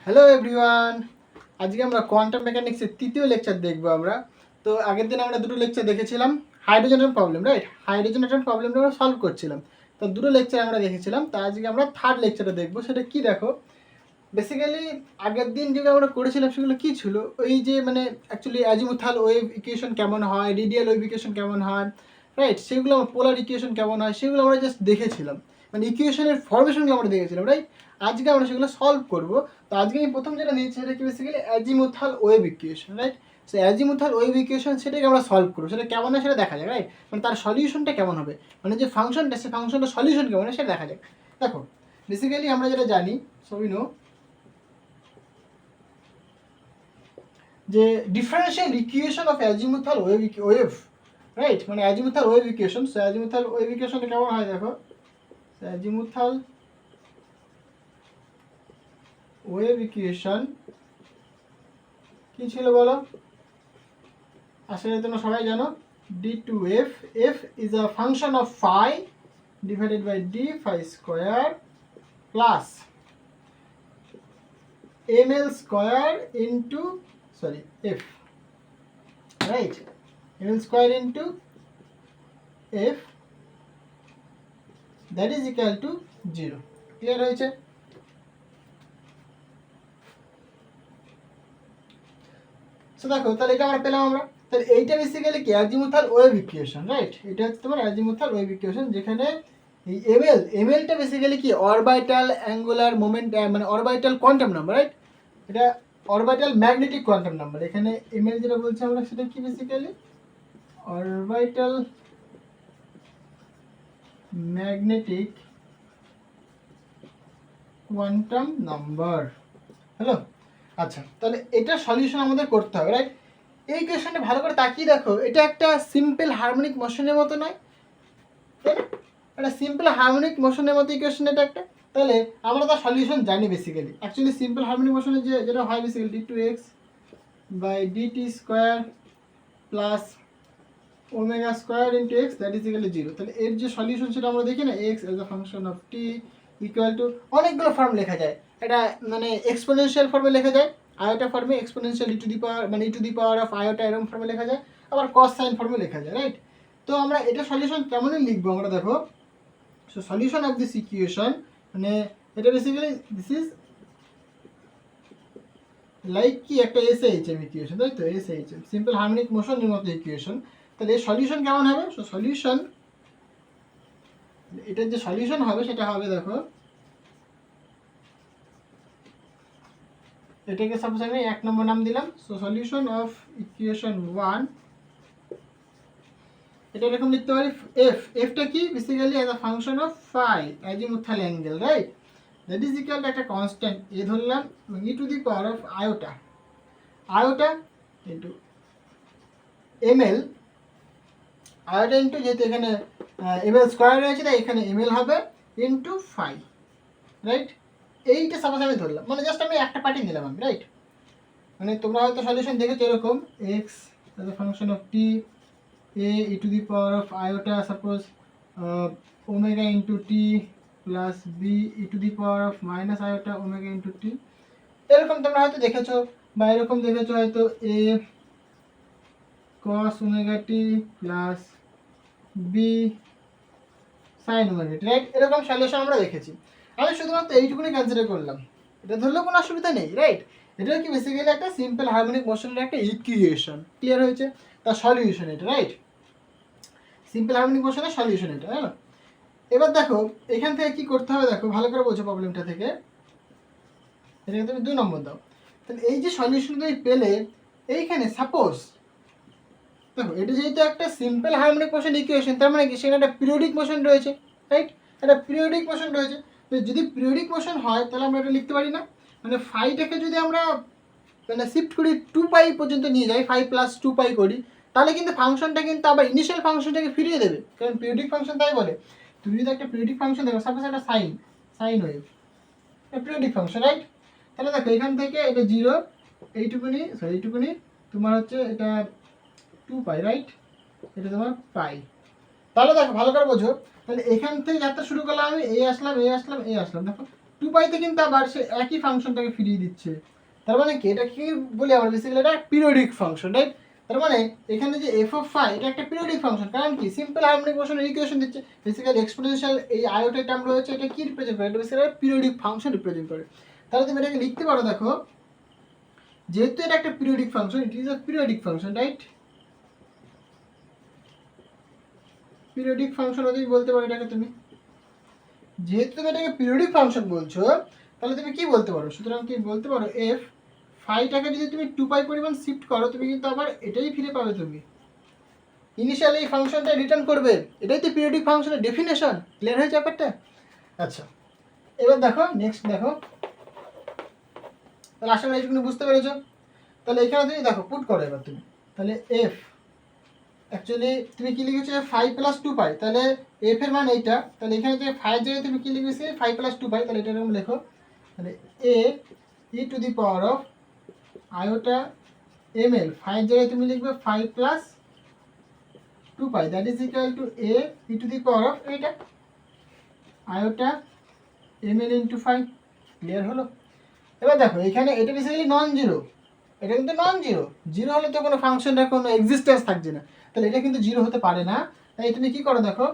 Hello everyone, আজকে আমরা quantum মেকানিক্সের তৃতীয় লেকচার দেখব আমরা। তো আগের দিন আমরা দুটো লেকচার দেখেছিলাম, hydrogen atom problem, right? Hydrogen atom প্রবলেমটা আমরা সলভ করছিলাম। তো দুটো লেকচার আমরা দেখেছিলাম, তা আজকে আমরা থার্ড লেকচারটা দেখবো। সেটা কি দেখো, বেসিক্যালি আগের দিন যেগুলো আমরা করেছিলাম সেগুলো কী ছিল, ওই যে মানে অ্যাকচুয়ালি অ্যাজিমুথাল ওয়েভ ইকুয়েশন কেমন হয়, রেডিয়াল ওয়েভ ইকুয়েশন কেমন হয়, রাইট? সেগুলো পোলার ইকুয়েশন কেমন হয় সেগুলো আমরা জাস্ট দেখেছিলাম, মানে ইকুয়েশনের ফরমেশনগুলো আমরা দেখেছিলাম, রাইট? আজকে আমরা সেগুলো সলভ করব। তো আজকে আমি প্রথম যেটা নিয়েছি সেটা কি basically azimuthal wave equation, right? So azimuthal wave equation সেটাকে আমরা সলভ করবো, সেটা কেমন হয় সেটা দেখা যাক, রাইট? মানে তার সলিউশনটা কেমন হবে, মানে যে ফাংশনটা সে ফাংশনটা সলিউশন কেমন হয় সেটা দেখা যাক। দেখো বেসিক্যালি আমরা যেটা জানি, সো উই নো যে differential equation of azimuthal wave, right? মানে azimuthal wave equation. So azimuthal wave ইকুয়েশনটা কেমন হয় দেখো, অ্যাজিমুথাল ওয়েভ ইকুয়েশন কি ছিল বলো? আসলে তোমরা সবাই জানো d2f, f is a function of phi divided by d phi square plus ml square into f, right? ml square into f that is equal to 0. Clear হয়েছে? সো দেখো তাহলে এটা আমরা পেলাম আমরা, তাহলে এইটা বেসিক্যালি কি অ্যাজিমুথাল ওয়েভ ইকুয়েশন, রাইট? এটা হচ্ছে তোমার অ্যাজিমুথাল ওয়েভ ইকুয়েশন, যেখানে এই এমএলটা বেসিক্যালি কি অরবিটাল অ্যাঙ্গুলার মোমেন্ট, মানে অরবিটাল কোয়ান্টাম নাম্বার, রাইট? এটা অরবিটাল ম্যাগনেটিক কোয়ান্টাম নাম্বার। এখানে এমএল যেটা বলছি আমরা সেটা কি basically orbital magnetic quantum number. Hello, আচ্ছা, তাহলে এটা সলিউশন আমাদের করতে হবে, রাইট? এই কোয়েশ্চনটা ভালো করে তাকিয়ে দেখো, এটা একটা সিম্পল হারমোনিক মোশনের মতো নয়, তাই না? একটা সিম্পল হারমোনিক মোশনের মতো ইকুয়েশন এটা একটা। তাহলে আমরা তার সলিউশন জানি বেসিক্যালি। অ্যাকচুয়ালি সিম্পল হারমোনিক মোশনে যেটা হয় basically d2x by dt square plus omega square into x that is equal to 0। তাহলে এর যে সলিউশন সেটা আমরা দেখি না, x as a function of t equal to অনেকগুলো ফর্ম লেখা যায়। এটা মানে এক্সপোনেনশিয়াল ফর্মে লেখা যায়, আয়োটা ফর্মে exponential E to the power, মানে e to the power of iota এরকম ফর্মে লেখা যায়, আবার কস সাইন ফর্মে লেখা যায়, রাইট? তো আমরা এটা সলিউশন কেমনই লিখবো আমরা দেখো। So solution of this equation, মানে এটা বেসিক্যালি দিস ইজ লাইক কি একটা এসএইচএম ইকুয়েশন, তাই তো? এসএইচএম সিম্পল হারমোনিক মোশনের মতো ইকুয়েশন। তাহলে এর সলিউশন কেমন হবে? সো সলিউশন, এটার যে সলিউশন হবে সেটা হবে দেখো, এটাকে সাপোজ আমি 1 নম্বর নাম দিলাম। সো সলিউশন অফ ইকুয়েশন 1, এটা এরকম লিখতে পারি, এফটা কি basically as a function of phi azimuthal angle, right? That is equal to একটা কনস্ট্যান্ট এ ধরলাম এবং e to the power of iota into ML, iota into, যেহেতু এখানে এমএল স্কোয়ার রয়েছে তাই এখানে এমএল হবে ইন্টু ফাই, রাইট? এইটা সাপোজ আমি ধরলাম, মানে জাস্ট আমি একটা পার্টি নিলাম আমি, রাইট? মানে তোমরা হয়তো সলিউশন দেখেছো এরকম, X as a function of T A e to the power of iota suppose omega into T plus B e to the power of minus iota omega into T, এরকম তোমরা হয়তো দেখেছো, বা এরকম দেখেছো হয়তো A cos omega T plus B sine omega T, right? এরকম solution আমরা দেখেছি। আমি শুধুমাত্র এইটুকুনি কনসিডার করলাম, এটা ধরলেও কোনো অসুবিধা নেই, রাইট? এটা কি বেসিক্যালি একটা সিম্পল হারমোনিক মোশনের একটা ইকুয়েশন। ক্লিয়ার হয়েছে? তার সলিউশন এটা, রাইট? সিম্পল হারমোনিক মোশনের সলিউশন এটা, হ্যাঁ? এবার দেখো এখান থেকে কি করতে হবে, দেখো ভালো করে বোঝো প্রবলেমটা থেকে। এটাকে তুমি 2 নম্বর দাও। তাহলে এই যে সলিউশন তুমি পেলে, এইখানে সাপোজ দেখো এটা যেহেতু একটা সিম্পল হারমোনিক মোশন ইকুয়েশন, তার মানে কি সেখানে একটা পিরিয়ডিক মোশন রয়েছে, রাইট? একটা পিরিয়ডিক মোশন রয়েছে। তো যদি পিরিয়ডিক মোশন হয় তাহলে আমরা এটা লিখতে পারি না, মানে ফাইটাকে যদি আমরা মানে শিফট করি 2 পাই পর্যন্ত নিয়ে যাই, 5 প্লাস 2 পাই করি, তাহলে কিন্তু ফাংশনটা কিন্তু আবার ইনিশিয়াল ফাংশনটাকে ফিরিয়ে দেবে, কারণ পিরিয়ডিক ফাংশন তাই বলে। তুমি যদি একটা পিরিয়ডিক ফাংশন দেখো, সাপোজ একটা sine wave, periodic function, right? তাহলে দেখো এখান থেকে এটা 0, এইটুকুনি তোমার হচ্ছে এটা 2 পাই, রাইট? এটা তোমার পাই। তাহলে দেখো ভালো করে বোঝো, তাহলে এখান থেকে যাত্রা শুরু করলাম আমি, এই আসলাম, দেখো 2 পাইতে কিন্তু আবার সে একই ফাংশনটাকে ফিরিয়ে দিচ্ছে। তার মানে কি, এটা কি বলি আমরা বেসিক্যালি এটা পিরিয়ডিক ফাংশন, রাইট? তার মানে এখানে যে এফ অফ ফাই এটা একটা পিরিয়ডিক ফাংশন, কারণ কি সিম্পল হারমোনিক মোশনের ইকুয়েশন দিচ্ছে। বেসিক্যালি এক্সপোনেনশিয়াল এই আয়োটা টার্ম রয়েছে, এটা কি রিপ্রেজেন্ট করে? এটা বেসিক্যালি পিরিয়ডিক ফাংশন রিপ্রেজেন্ট করে। তাহলে তুমি এটাকে লিখতে পারো, দেখো যেহেতু এটা একটা periodic function, it is a periodic function, right? Periodic function তুমি বলতে পারো এটাকে, তুমি যেহেতু তুমি এটাকে পিরিয়ডিক ফাংশন বলছো, তাহলে তুমি কি বলতে পারো? সুতরাং তুমি বলতে পারো এফ ফাইটাকে যদি তুমি 2 পাই পরিমাণ শিফট করো, তুমি কিন্তু আবার এটাই ফিরে পাবে। তুমি ইনিশিয়াল এই ফাংশনটা রিটার্ন করবে, এটাই তো পিরিয়ডিক ফাংশনের ডেফিনেশন। ক্লিয়ার হয়েছে ব্যাপারটা? আচ্ছা, এবার দেখো নেক্সট দেখো, তাহলে আশা করি এইটুকু বুঝতে পেরেছো। তাহলে এখানে তুমি দেখো পুট করো এবার তুমি, তাহলে এফ অ্যাকচুয়ালি তুমি কি লিখেছো 5 প্লাস 2 পাই, তাহলে এফ এর মান এইটা, তাহলে এখানে যে 5 জায়গায় তুমি কি লিখেছো 5 প্লাস 2 পাই, তাহলে এটা এরকম লেখো, তাহলে A e to the power of iota M L, 5 জায়গায় তুমি লিখবে 5 plus 2 pi, that is equal to A e to the power of এইটা iota M L into 5। Clear হলো? এবার দেখো এখানে এটা বেসিক্যালি নন জিরো, এটা কিন্তু নন জিরো, জিরো হলে তো কোনো ফাংশনের কোনো এক্সিস্টেন্স থাকছে না, তাহলে এটা কিন্তু জিরো হতে পারে না। তাই তুমি কি করো দেখো,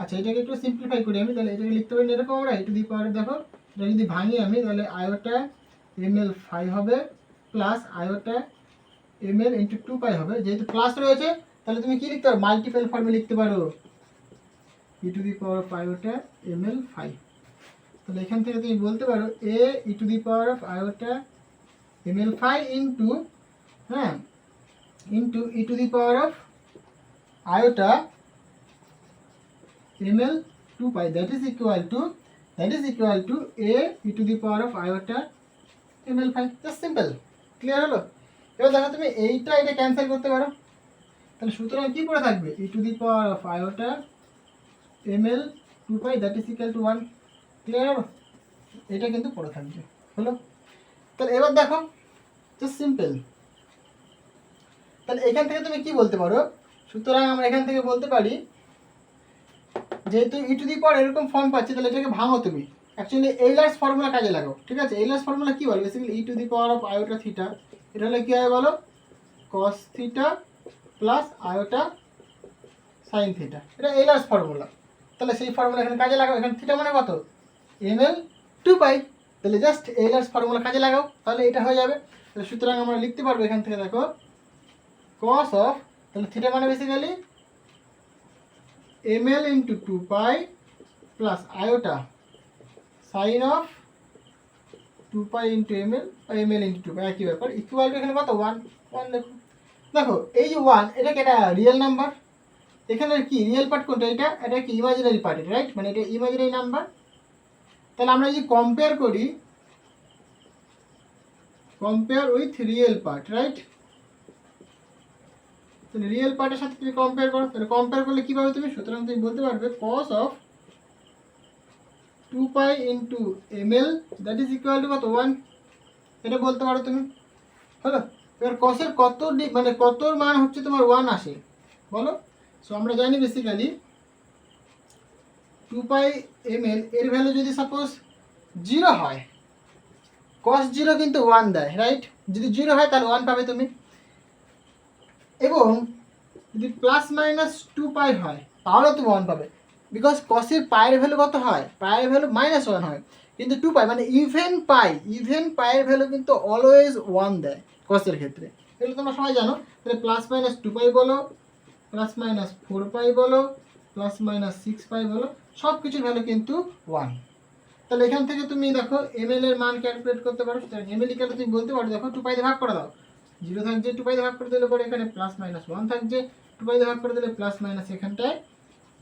আচ্ছা এটাকে একটু সিম্পলিফাই করি আমি, তাহলে এটাকে লিখতে পারি এরকম আমরা ই টু দি পাওয়ার, দেখো এটা যদি ভাঙি আমি, তাহলে আয়োটা এম এল 5 হবে plus iota M L into 2 pi হবে, যেহেতু প্লাস রয়েছে তাহলে তুমি কি লিখতে পারো, মাল্টিপল ফর্মে লিখতে পারো e to the power of iota M L 5। তাহলে এখান থেকে তুমি বলতে পারো A e to the power of iota M L 5 into হ্যাঁ into e to the power of iota M l 2 pi, that is equal to A e to the power of iota M L 5। Just simple. Clear হলো? এবার দেখো তুমি এইটা এটা cancel করতে পারো, তাহলে সুতরাং কি পড়ে থাকবে e to the power of iota M l 2 pi, that is equal to 1। Clear হলো? এটা কিন্তু পড়ে থাকবে। হলো? তাহলে এবার দেখো জাস্ট সিম্পল। তাহলে এখান থেকে তুমি কি বলতে পারো, সুতরাং আমরা এখান থেকে বলতে পারি যেহেতু ই টু দি পাওয়ার এরকম ফর্ম পাচ্ছি, তাহলে এটাকে ভাঙো তুমি, অ্যাকচুয়ালি এইলার্স ফর্মুলা কাজে লাগাও। ঠিক আছে? এইলার্স ফর্মুলা কি বলে basically E to the power of iota theta, এটা হলে কি হয় বলো, cos theta plus iota sine theta, এটা এইলার্স ফর্মুলা। তাহলে সেই ফর্মুলা এখানে কাজে লাগাও, এখানে থিটা মানে কত এম এল 2 পাই, তাহলে জাস্ট এইলার্স ফর্মুলা কাজে লাগাও, তাহলে এটা হয়ে যাবে। তাহলে সুতরাং আমরা লিখতে পারবো এখান থেকে দেখো কস অফ, তাহলে থিটা মানে basically M L into 2 pi plus iota sine of 2 pi into M L into 2 pi, একই ব্যাপার, ইকুয়াল টু এখানে কত 1 দেখো। দেখো এই যে 1 এটা কি একটা রিয়েল নাম্বার, এখানে কি রিয়েল পার্ট কোনটা, এটা কি ইমাজিনারি পার্ট, রাইট? মানে এটা ইমাজিনারি নাম্বার। তাহলে আমরা যদি কম্পেয়ার করি, compare with real part, right? তাহলে রিয়েল পার্টের সাথে তুমি কম্পেয়ার করো, তাহলে কম্পেয়ার করলে কি পাবে তুমি, সুতরাং তুমি বলতে পারবে cos of 2 pi into M L that is equal to কত 1, এটা বলতে পারো তুমি। হলো? এবার কসের কত মানে কত মান হচ্ছে তোমার 1 আসে বলো। সো আমরা জানি বেসিক্যালি 2 পাই এম এল এর ভ্যালু যদি সাপোজ 0 হয়, cos 0 কিন্তু 1 দেয়, রাইট? যদি 0 হয় তাহলে 1 পাবে তুমি, এবং যদি প্লাস মাইনাস 2 পাই হয় তাহলেও তুমি 1 পাবে, বিকজ কসের পায়ের ভ্যালু কত হয়, পায়ের ভ্যালু -1 হয়, কিন্তু 2 পাই মানে ইভেন পায়ের ভ্যালু কিন্তু অলওয়েজ 1 দেয় কসের ক্ষেত্রে, এগুলো তোমরা সবাই জানো। তাহলে প্লাস মাইনাস 2 পাই বলো, প্লাস মাইনাস 4 পাই বলো, প্লাস মাইনাস 6 পাই বলো, সব কিছুর ভ্যালু কিন্তু 1। তাহলে এখান থেকে তুমি দেখো এম এল এর মান ক্যালকুলেট করতে পারো, এম এল ইকুয়াল তুমি বলতে পারো দেখো 2 পাই দিয়ে ভাগ করে দাও, 0 থাকছে 2 পাই দিয়ে ভাগ করে দিলে পরে এখানে প্লাস মাইনাস 1 থাকছে, 2 পাই দিয়ে ভাগ করে দিলে প্লাস মাইনাস এখানটায়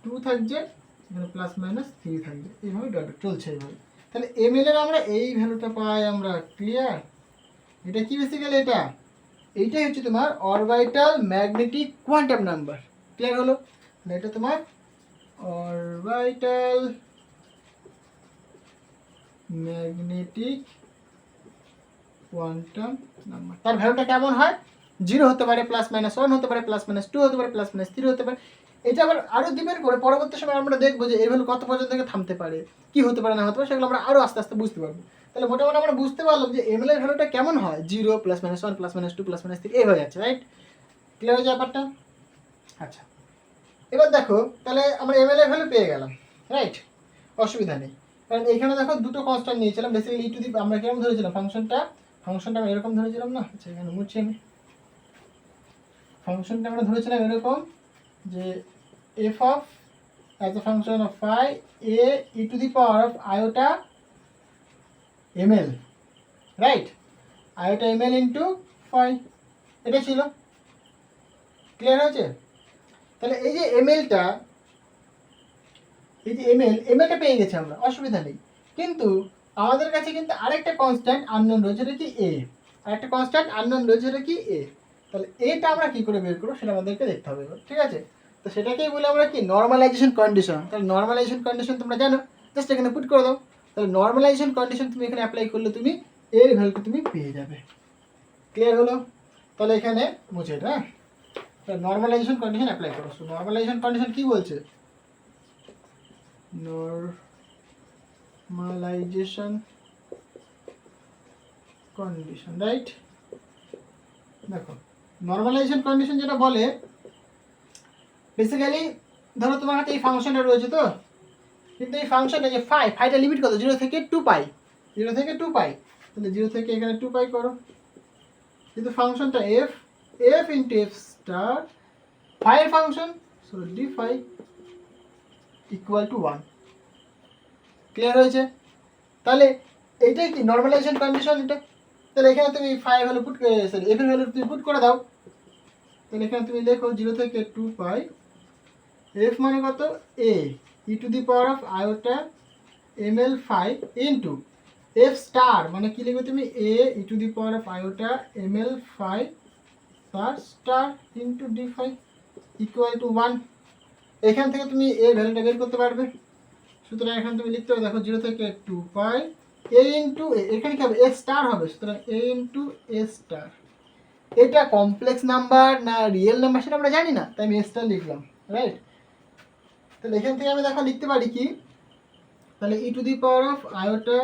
2 থাকছে, এখানে প্লাস মাইনাস 3 থাকছে, এইভাবে ডট চলছে এইভাবে। তাহলে এম এল এর আমরা এই ভ্যালুটা পাই আমরা। ক্লিয়ার? এটা কি বেসিক্যালি এইটাই হচ্ছে তোমার orbital magnetic quantum number. Clear হলো? এটা তোমার অরবিটাল ম্যাগনেটিক কোয়ান্টাম নাম্বার। তার ভ্যালুটা কেমন হয়, 0 হতে পারে, প্লাস মাইনাস 1 হতে পারে, প্লাস মাইনাস 2 হতে পারে, প্লাস মাইনাস 3 হতে পারে, এটা আবার আরও ডিপেন্ড করে পরবর্তী সময় আমরা দেখবো যে এই ভ্যালু কত পর্যন্ত থেকে থামতে পারে, কি হতে পারে না হতে পারে, সেগুলো আমরা আরও আস্তে আস্তে বুঝতে পারবো। তাহলে মোটামুটি আমরা বুঝতে পারলাম যে এমএল এর ভ্যালুটা কেমন হয়, 0 +-1 +-2 +-3 এই হয়ে যাচ্ছে, রাইট? ক্লিয়ার হয়েছে ব্যাপারটা? আচ্ছা, এবার দেখো তাহলে আমরা এমএল এর ভ্যালু পেয়ে গেলাম, রাইট? অসুবিধা নেই, কারণ এখানে দেখো দুটো কনস্ট্যান্ট নিয়েছিলাম বেসিক্যালি ই টু দি, আমরা কেমন ধরেছিলাম ফাংশনটা আমরা এরকম ধরেছিলাম না? আচ্ছা এখানে মুছছি আমি। ফাংশনটা আমরা ধরেছিলাম এরকম যে f of as a function of phi a e to the power of iota ml, right? iota ml into phi, এটা ছিল। ক্লিয়ার হয়েছে? তাহলে এই যে এমএলটা, এই যে এমএলটা পেয়ে গেছি আমরা, অসুবিধা নেই। কিন্তু আমাদের কাছে কিন্তু আরেকটা কনস্ট্যান্ট আননোন রয়েছে, এটা কি এ, আরেকটা কনস্ট্যান্ট আননোন রয়েছে, এটা কি এ। তাহলে এটা আমরা কি করে বের করবো সেটা আমাদেরকে দেখতে হবে, ঠিক আছে? তো সেটাকেই বলে আমরা কি নর্মালাইজেশন কন্ডিশন। তাহলে নর্মালাইজেশন কন্ডিশন তোমরা জানো, জাস্ট এখানে পুট করে দাও। তাহলে নর্মালাইজেশন কন্ডিশন তুমি এখানে অ্যাপ্লাই করলে তুমি এর ভ্যালুটা তুমি পেয়ে যাবে। ক্লিয়ার হলো? তাহলে এখানে মুছে এটা, হ্যাঁ, নর্মালাইজেশন কন্ডিশন অ্যাপ্লাই করো। সো নর্মালাইজেশন কন্ডিশন কি বলছে? Normalization condition, right? দেখো নর্মালাইজেশন কন্ডিশন যেটা বলে বেসিক্যালি, ধরো তোমার হাতে এই ফাংশনটা রয়েছে, তো কিন্তু এই ফাংশনটা যে ফাইটা লিমিট কত? 0 থেকে 2 পাই, 0 থেকে 2 পাই। তাহলে 0 থেকে এখানে 2 পাই করো, কিন্তু ফাংশনটা f into f star phi function, so d phi equal to 1। Clear হয়েছে? তাহলে এইটাই কি নর্মালাইজেশন কন্ডিশন এটা। তাহলে এখানে তুমি ফাই ভ্যালু পুট করে, সরি এফ এর ভ্যালু তুমি পুট করে দাও। তাহলে এখানে তুমি লেখো 0 থেকে 2 পাই এফ মানে কত? a e to the power of iota ml phi into F star মানে কি লিখবে তুমি? a e to the power of iota ml phi তার star into D phi equal to 1। এখান থেকে তুমি এর ভ্যালুটা বের করতে পারবে। সুতরাং এখানে তুমি লিখতে হবে, দেখো 0 থেকে 2 পাই a ইন্টু এখানে কি হবে? a স্টার হবে, সুতরাং a ইন্টু a স্টার। এটা কমপ্লেক্স নাম্বার না রিয়েল নাম্বার সেটা আমরা জানি না, তাই আমি a স্টার লিখলাম, রাইট? তাহলে এখান থেকে আমি দেখো লিখতে পারি কি, তাহলে e to the power of iota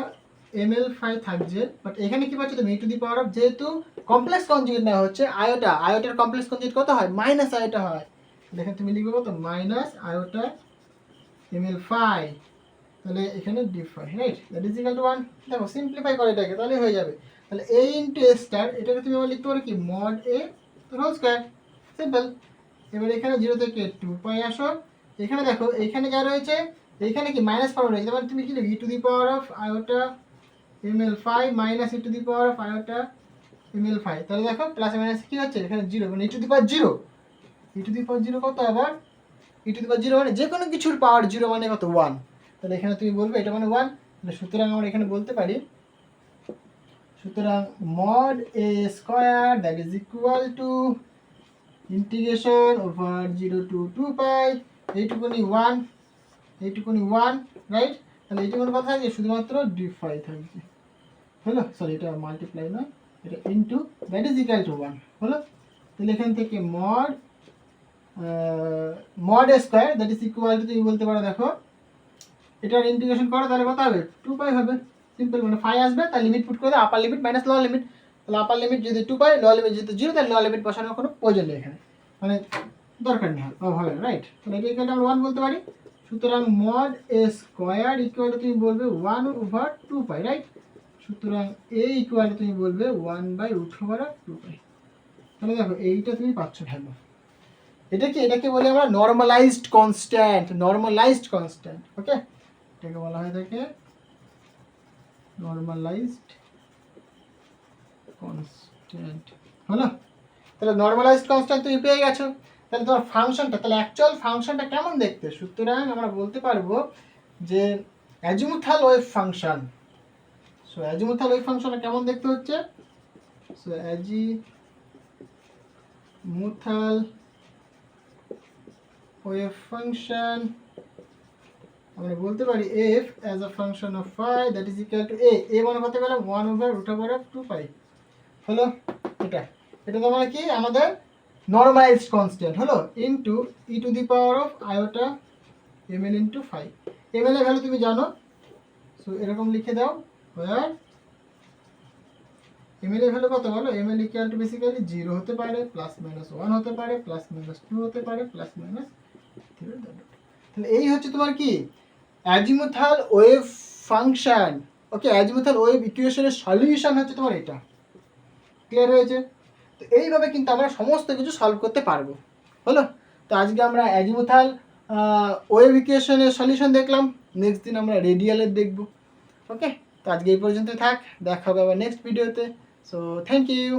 ml phi থাকছে, বাট এখানে কি পাচ্ছ তুমি? E to the power of, যেহেতু কমপ্লেক্স কনজুগেট নেওয়া হচ্ছে আয়োটার কমপ্লেক্স কনজুগেট কত হয়? মাইনাস আয়োটা হয়। দেখেন তুমি লিখবে কত? মাইনাস আয়োটা ml ফাই, তাহলে এখানে d phi, right? That is equal to 1। দেখো সিম্পলিফাই করে এটাকে, তাহলে হয়ে যাবে। তাহলে a ইন্টু a স্টার, এটাকে তুমি আবার লিখতে পারো কি? Mod a whole square, simple. এবার এখানে 0 থেকে 2 পাই আসো, এখানে দেখো এইখানে যা রয়েছে এইখানে কি মাইনাস ফর্ম রয়েছে, মানে তুমি কি লিখবে? E to the power of iota ml phi minus e to the power of iota ml phi. তাহলে দেখো প্লাস মাইনাস কি হচ্ছে? এখানে 0, মানে e to the power 0, E to the পাওয়ার 0 কত আবার? ই টু দি পাওয়ার 0 মানে যে কোনো কিছুর পাওয়ার 0 মানে কত? 1। তাহলে এখানে তুমি বলবে এটা মানে 1। তাহলে সুতরাং আমরা এখানে বলতে পারি, সুতরাং mod a square that is equal to integration over 0 to 2 pi এইটুকুনি 1, এইটুকুনি 1, রাইট? তাহলে এইটুকুনি কথা আছে শুধুমাত্র ডি ফাই থাকবে, হলো? সরি এটা মাল্টিপ্লাই না, এটা into that is equal to 1, হলো? তাহলে এখান থেকে mod a square that is equal two, তুমি বলতে পারো দেখো এটার ইন্টিগ্রেশন করো তাহলে কত হবে? 2 পাই হবে, সিম্পল। মানে ফাই আসবে তার লিমিট পুট করে দাও, আপার লিমিট মাইনাস লোয়ার লিমিট। তাহলে আপার লিমিট যদি 2 পাই, লোয়ার লিমিট যদি 0, তাহলে লোয়ার লিমিট বসানোর কোনো প্রয়োজন নেই এখানে, মানে দরকার নেই হবে, রাইট? তাহলে এটা ইকুয়াল টু আমরা 1 বলতে পারি। সুতরাং mod a square equal to তুমি বলবে 1 ওভার 2 পাই, রাইট? সুতরাং a ইকুয়াল টু তুমি বলবে 1/√2 পাই। তাহলে দেখো এইটা তুমি পাচ্ছ ভ্যালু। এটা কি? এটাকে বলে আমরা নরমালাইজড কনস্ট্যান্ট, নরমালাইজড কনস্ট্যান্ট, ওকে? এটাকে বলা হয় থাকে নরমালাইজড কনস্ট্যান্ট, হলো? তাহলে নরমালাইজড কনস্ট্যান্ট তুমি পেয়ে গেছো। তাহলে তোমার ফাংশনটা, তাহলে অ্যাকচুয়াল ফাংশনটা কেমন দেখতে? সুতরাং আমরা বলতে পারবো যে azimuthal wave function. So azimuthal wave ফাংশনটা কেমন দেখতে হচ্ছে? সো অ্যাজিমুথাল ওয়েভ ফাংশন আমরা বলতে পারি f as a function of phi that is equal to a মানে কত পেলাম? 1/√2 পাই, হলো? এটা তোমার কি আমাদের নর্মালাইজড কনস্ট্যান্ট হলো into e to the power of iota ml into 5। ml এর ভ্যালু তুমি জানো, সো এরকম লিখে দাও ওয়ার ml এর ভ্যালু কত বলো, ml ইকুয়াল টু বেসিক্যালি 0 হতে পারে, প্লাস মাইনাস 1 হতে পারে, প্লাস মাইনাস 2 হতে পারে, প্লাস মাইনাস 3। তাহলে এই হচ্ছে তোমার কি অ্যাজিমুথাল ওয়েভ ফাংশন। ওকে, অ্যাজিমুথাল ওয়েভ ইকুয়েশনের সলিউশন হচ্ছে তোমার এটা। ক্লিয়ার হয়েছে? তো এইভাবে কিন্তু আমরা সমস্ত কিছু সলভ করতে পারবো। হলো, তো আজকে আমরা অ্যাজিমুথাল ওয়েভ ইকুয়েশনের সলিউশন দেখলাম, নেক্সট দিন আমরা রেডিয়ালের দেখব। ওকে, তো আজকে এই পর্যন্ত থাক, দেখা হবে আবার নেক্সট ভিডিওতে। So thank you.